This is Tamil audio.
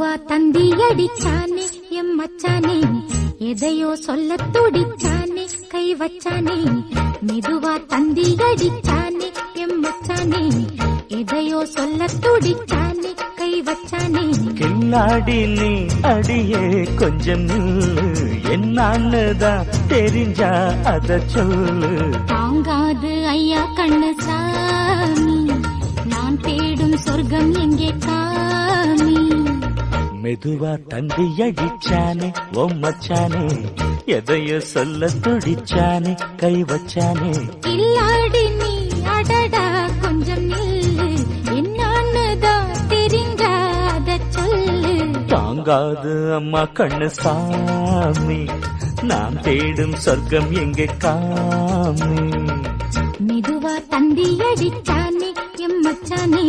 மெதுவா தந்தி அடிச்சானே எம் மச்சானே, எதையோ சொல்ல துடிச்சானே கை வச்சானே. மெதுவா தந்தி அடிச்சானே எம் மச்சானே, எதையோ சொல்ல துடிச்சானே கை வச்சானே. கில்லாடி நீ அடியே கொஞ்சம் நில்லு, என்னான்னுதான் தெரிஞ்சா அத சொல்லு. தாங்காது ஐயா கண்ணு சாமி, நான் தேடும் சொர்க்கம் எங்கே காமி. மெதுவா தந்தி அடிச்சானே ஓ மச்சானே, எதையோ சொல்ல துடிச்சானே கை வச்சானே. இல்லாடி நீ அடடா கொஞ்சம் நில்லு, என்னான்னுதான் தெரிஞ்சாத சொல்லு. தாங்காது அம்மா கண்ணு சாமி, நான் தேடும் சொர்க்கம் எங்கே காமி. மெதுவா தந்தி அடிச்சானே எம் மச்சானே.